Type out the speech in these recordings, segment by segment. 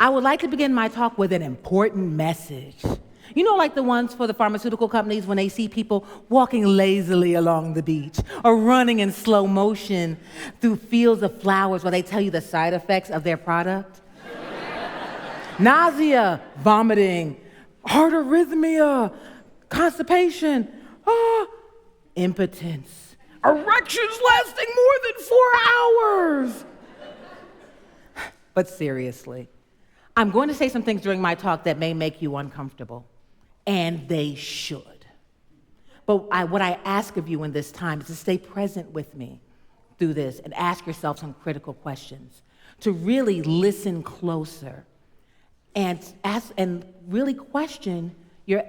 I would like to begin my talk with an important message. You know, like the ones for the pharmaceutical companies when they see people walking lazily along the beach or running in slow motion through fields of flowers while they tell you the side effects of their product? Nausea, vomiting, heart arrhythmia, constipation, impotence, erections lasting more than 4 hours. But seriously, I'm going to say some things during my talk that may make you uncomfortable, and they should. But what I ask of you in this time is to stay present with me through this and ask yourself some critical questions, to really listen closer and ask and really question your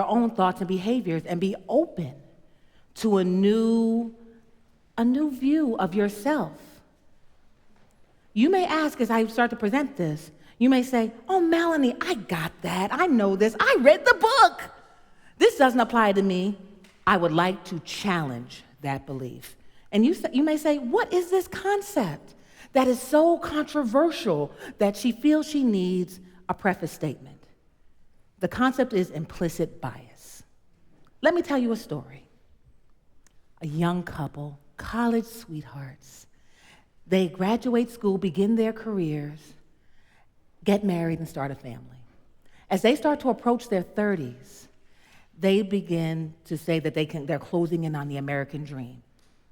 own thoughts and behaviors and be open to a new view of yourself. You may ask as I start to present this, you may say, oh, Melanie, I got that. I know this. I read the book. This doesn't apply to me. I would like to challenge that belief. And you may say, what is this concept that is so controversial that she feels she needs a preface statement? The concept is implicit bias. Let me tell you a story. A young couple, college sweethearts. They graduate school, begin their careers, get married, and start a family. As they start to approach their 30s, they begin to say that they're closing in on the American dream.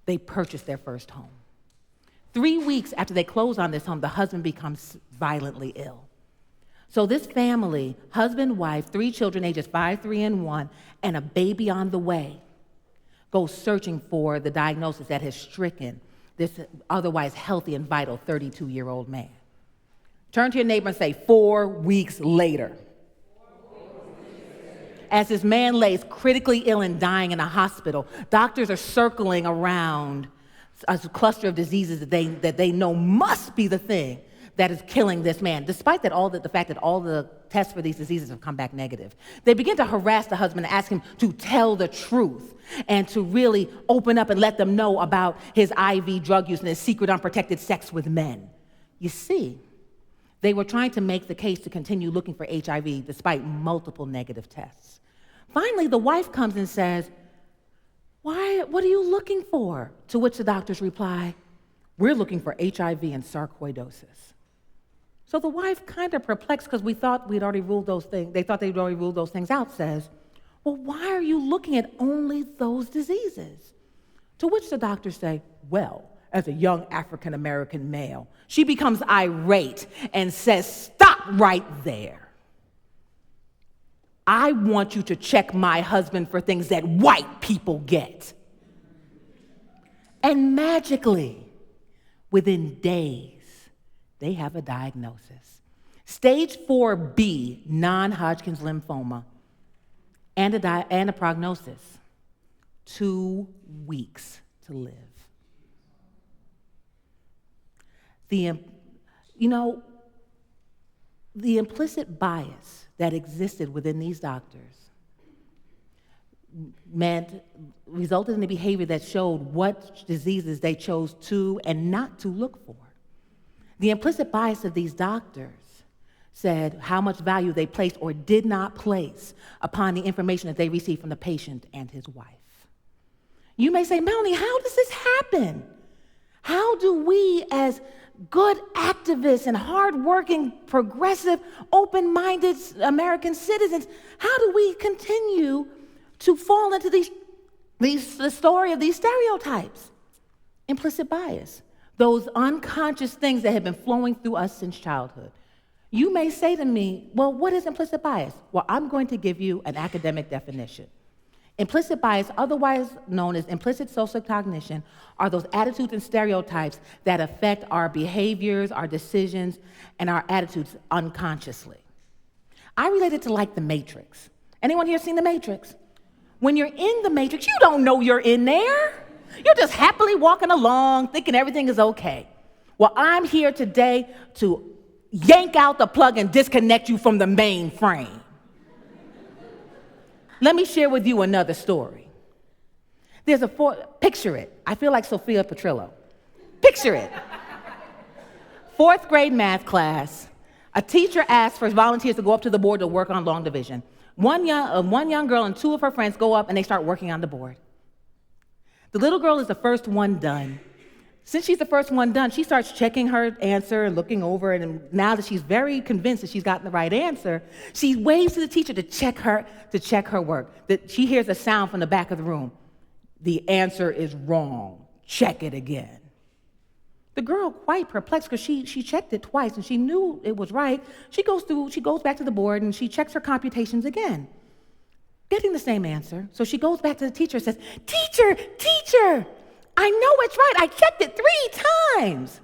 They purchase their first home. 3 weeks after they close on this home, the husband becomes violently ill. So this family, husband, wife, 3 children, ages 5, 3, and 1, and a baby on the way, goes searching for the diagnosis that has stricken this otherwise healthy and vital 32-year-old man. Turn to your neighbor and say, 4 weeks later. As this man lays critically ill and dying in a hospital, doctors are circling around a cluster of diseases that they know must be the thing that is killing this man, despite the fact that all the tests for these diseases have come back negative. They begin to harass the husband and ask him to tell the truth and to really open up and let them know about his IV drug use and his secret unprotected sex with men. You see, they were trying to make the case to continue looking for HIV despite multiple negative tests. Finally, the wife comes and says, what are you looking for? To which the doctors reply, we're looking for HIV and sarcoidosis. So the wife, kind of perplexed because we thought we'd already ruled those things, they thought they'd already ruled those things out, says, well, why are you looking at only those diseases? To which the doctors say, well, as a young African-American male, she becomes irate and says, stop right there. I want you to check my husband for things that white people get. And magically, within days, they have a diagnosis. Stage 4B, non-Hodgkin's lymphoma, and a prognosis. 2 weeks to live. The implicit bias that existed within these doctors resulted in a behavior that showed what diseases they chose to and not to look for. The implicit bias of these doctors said how much value they placed or did not place upon the information that they received from the patient and his wife. You may say, Melanie, how does this happen? How do we, as good activists and hardworking, progressive, open-minded American citizens, how do we continue to fall into the story of these stereotypes? Implicit bias. Those unconscious things that have been flowing through us since childhood. You may say to me, well, what is implicit bias? Well, I'm going to give you an academic definition. Implicit bias, otherwise known as implicit social cognition, are those attitudes and stereotypes that affect our behaviors, our decisions, and our attitudes unconsciously. I relate it to like the Matrix. Anyone here seen the Matrix? When you're in the Matrix, you don't know you're in there. You're just happily walking along, thinking everything is okay. Well, I'm here today to yank out the plug and disconnect you from the mainframe. Let me share with you another story. Picture it. I feel like Sophia Petrillo. Picture it. 4th grade math class. A teacher asked for volunteers to go up to the board to work on long division. One young girl and two of her friends go up and they start working on the board. The little girl is the first one done. Since she's the first one done, she starts checking her answer and looking over it, and now that she's very convinced that she's gotten the right answer, she waves to the teacher to check her work. That she hears a sound from the back of the room. The answer is wrong. Check it again. The girl, quite perplexed because she checked it twice and she knew it was right, she goes back to the board and she checks her computations again, getting the same answer. So she goes back to the teacher and says, Teacher, I know it's right. I checked it 3 times.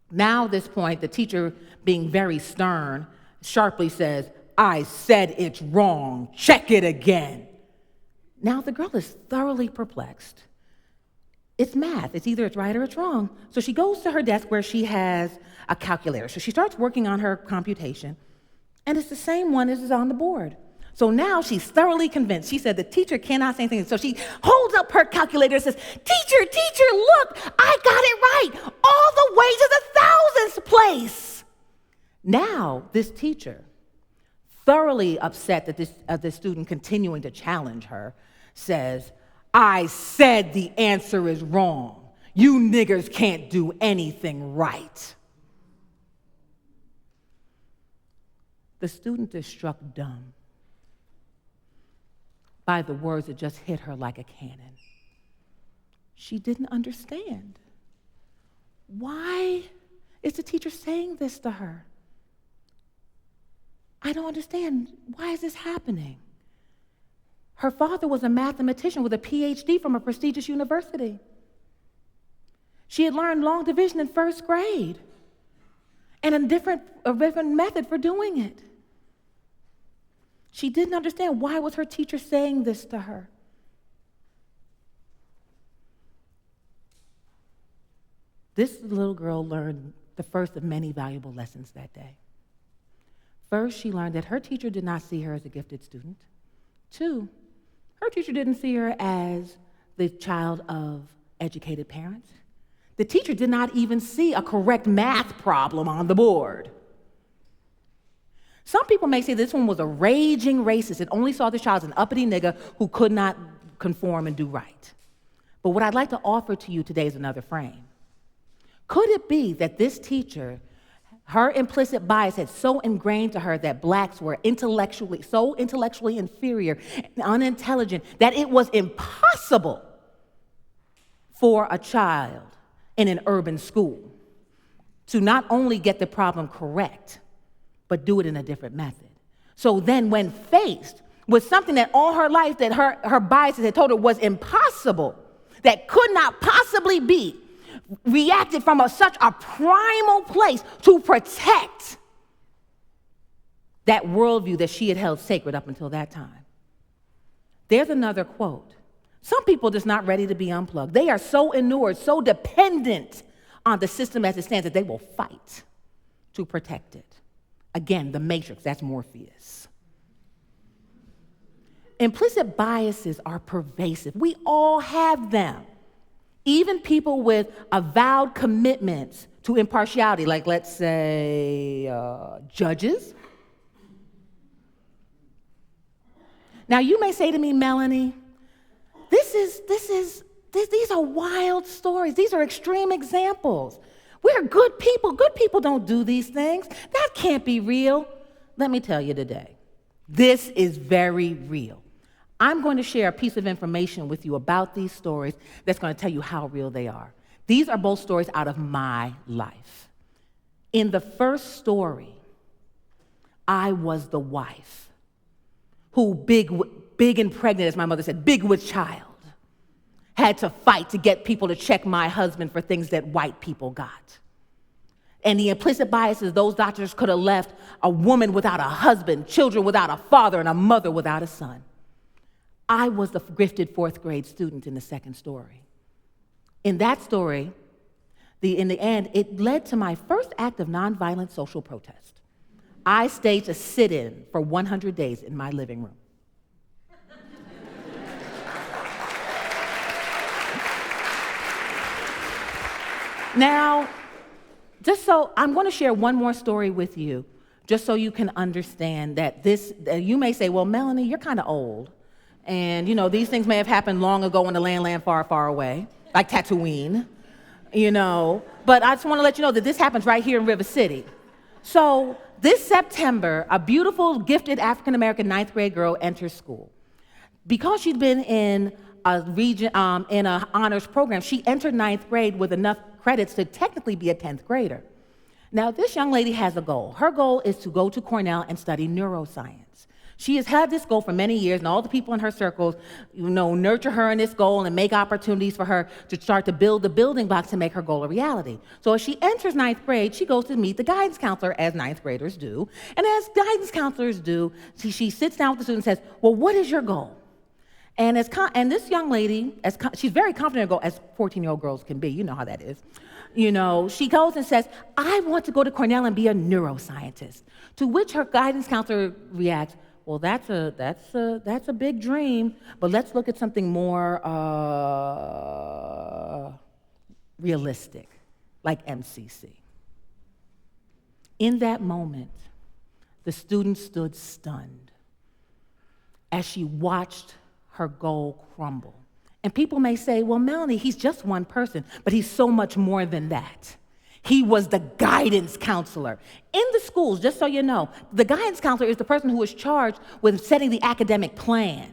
Now at this point, the teacher, being very stern, sharply says, I said it's wrong. Check it again. Now the girl is thoroughly perplexed. It's math. It's either it's right or it's wrong. So she goes to her desk where she has a calculator. So she starts working on her computation, and it's the same one as is on the board. So now she's thoroughly convinced. She said the teacher cannot say anything. So she holds up her calculator and says, Teacher, look, I got it right. All the way to the 1000th place. Now this teacher, thoroughly upset that this student continuing to challenge her, says, I said the answer is wrong. You niggers can't do anything right. The student is struck dumb by the words that just hit her like a cannon. She didn't understand. Why is the teacher saying this to her? I don't understand. Why is this happening? Her father was a mathematician with a PhD from a prestigious university. She had learned long division in first grade and a different method for doing it. She didn't understand why was her teacher saying this to her. This little girl learned the first of many valuable lessons that day. First, she learned that her teacher did not see her as a gifted student. 2, her teacher didn't see her as the child of educated parents. The teacher did not even see a correct math problem on the board. Some people may say this one was a raging racist and only saw this child as an uppity nigger who could not conform and do right. But what I'd like to offer to you today is another frame. Could it be that this teacher, her implicit bias had so ingrained to her that blacks were so intellectually inferior and unintelligent that it was impossible for a child in an urban school to not only get the problem correct, but do it in a different method. So then when faced with something that all her life that her biases had told her was impossible, that could not possibly be, reacted from such a primal place to protect that worldview that she had held sacred up until that time. There's another quote. Some people are just not ready to be unplugged. They are so inured, so dependent on the system as it stands that they will fight to protect it. Again, the matrix, that's Morpheus. Implicit biases are pervasive. We all have them. Even people with avowed commitments to impartiality, like let's say judges. Now you may say to me, Melanie, these are wild stories. These are extreme examples. We're good people. Good people don't do these things. That can't be real. Let me tell you today, this is very real. I'm going to share a piece of information with you about these stories that's going to tell you how real they are. These are both stories out of my life. In the first story, I was the wife who, big and pregnant, as my mother said, big with child, had to fight to get people to check my husband for things that white people got. And the implicit bias is those doctors could have left a woman without a husband, children without a father, and a mother without a son. I was the gifted 4th grade student in the second story. In that story, in the end, it led to my first act of nonviolent social protest. I staged a sit-in for 100 days in my living room. Now, I'm going to share one more story with you just so you can understand that you may say, well, Melanie, you're kind of old. And, these things may have happened long ago in the land far, far away, like Tatooine, But I just want to let you know that this happens right here in River City. So this September, a beautiful, gifted African-American ninth grade girl enters school. Because she'd been in a region, in an honors program, she entered ninth grade with enough credits to technically be a 10th grader. Now, this young lady has a goal. Her goal is to go to Cornell and study neuroscience. She has had this goal for many years, and all the people in her circles, nurture her in this goal and make opportunities for her to start to build the building blocks to make her goal a reality. So as she enters ninth grade, she goes to meet the guidance counselor, as ninth graders do. And as guidance counselors do, she sits down with the student and says, well, what is your goal? And this young lady, she's very confident in her goal, as 14-year-old girls can be. You know how that is. She goes and says, I want to go to Cornell and be a neuroscientist. To which her guidance counselor reacts, well, that's a big dream, but let's look at something more realistic, like MCC. In that moment, the student stood stunned as she watched her goal crumble. And people may say, well, Melanie, he's just one person, but he's so much more than that. He was the guidance counselor. In the schools, just so you know, the guidance counselor is the person who is charged with setting the academic plan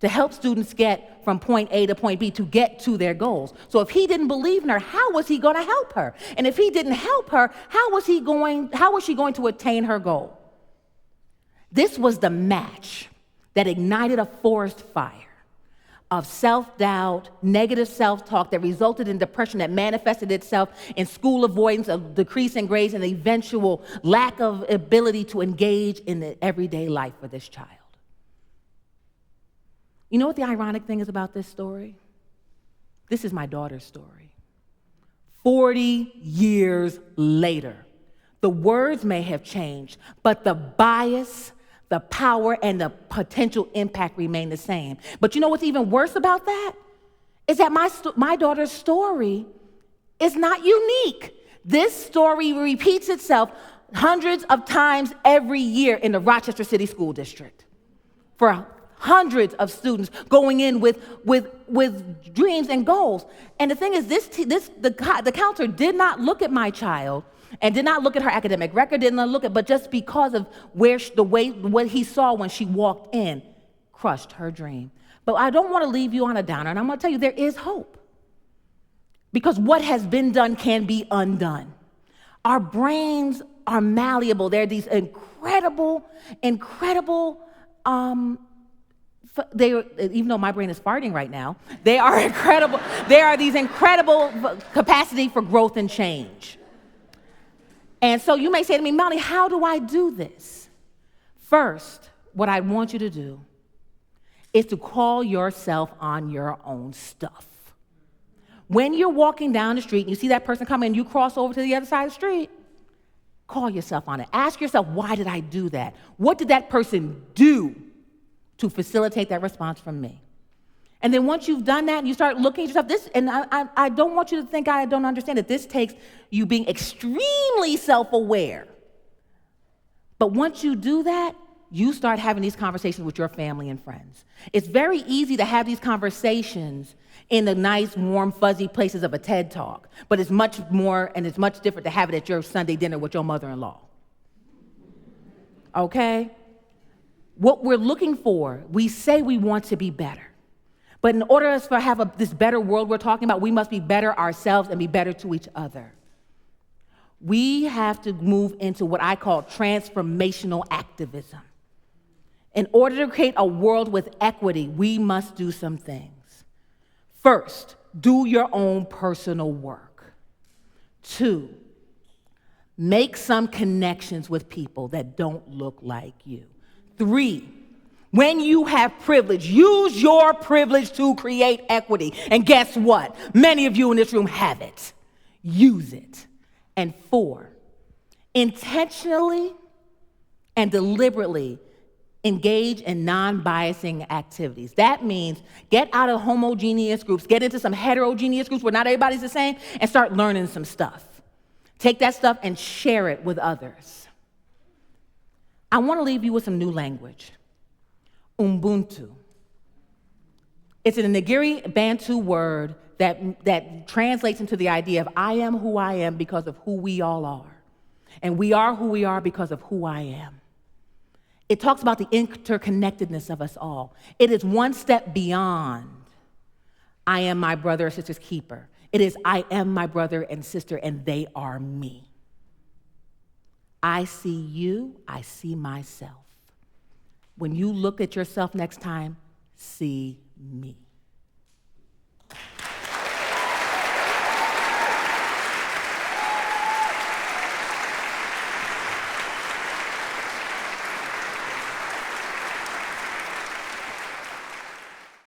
to help students get from point A to point B to get to their goals. So if he didn't believe in her, how was he going to help her? And if he didn't help her, how was she going to attain her goal? This was the match that ignited a forest fire of self-doubt, negative self-talk that resulted in depression that manifested itself in school avoidance, a decrease in grades, and the eventual lack of ability to engage in the everyday life for this child. You know what the ironic thing is about this story? This is my daughter's story. 40 years later, the words may have changed, but the bias, the power, and the potential impact remain the same. But you know what's even worse about that? Is that my daughter's story is not unique. This story repeats itself hundreds of times every year in the Rochester City School District. For hundreds of students going in with dreams and goals. And the thing is, the counselor did not look at my child and did not look at her academic record, did not look at, but just because of what he saw when she walked in, crushed her dream. But I don't want to leave you on a downer, and I'm going to tell you there is hope. Because what has been done can be undone. Our brains are malleable. They're these incredible, even though my brain is farting right now, they are incredible. They are these incredible capacity for growth and change. And so you may say to me, Melanie, how do I do this? First, what I want you to do is to call yourself on your own stuff. When you're walking down the street and you see that person coming and you cross over to the other side of the street, call yourself on it. Ask yourself, why did I do that? What did that person do to facilitate that response from me? And then once you've done that and you start looking at yourself, I don't want you to think I don't understand it. This takes you being extremely self-aware. But once you do that, you start having these conversations with your family and friends. It's very easy to have these conversations in the nice, warm, fuzzy places of a TED Talk, but it's much more and it's much different to have it at your Sunday dinner with your mother-in-law. Okay? What we're looking for, we say we want to be better. But in order for us to have this better world we're talking about, we must be better ourselves and be better to each other. We have to move into what I call transformational activism. In order to create a world with equity, we must do some things. First, do your own personal work. 2, make some connections with people that don't look like you. 3, when you have privilege, use your privilege to create equity. And guess what? Many of you in this room have it. Use it. And 4, intentionally and deliberately engage in non-biasing activities. That means get out of homogeneous groups, get into some heterogeneous groups where not everybody's the same, and start learning some stuff. Take that stuff and share it with others. I want to leave you with some new language. Ubuntu. It's a Nigerian Bantu word that translates into the idea of I am who I am because of who we all are. And we are who we are because of who I am. It talks about the interconnectedness of us all. It is one step beyond I am my brother or sister's keeper. It is I am my brother and sister and they are me. I see you, I see myself. When you look at yourself next time, see me.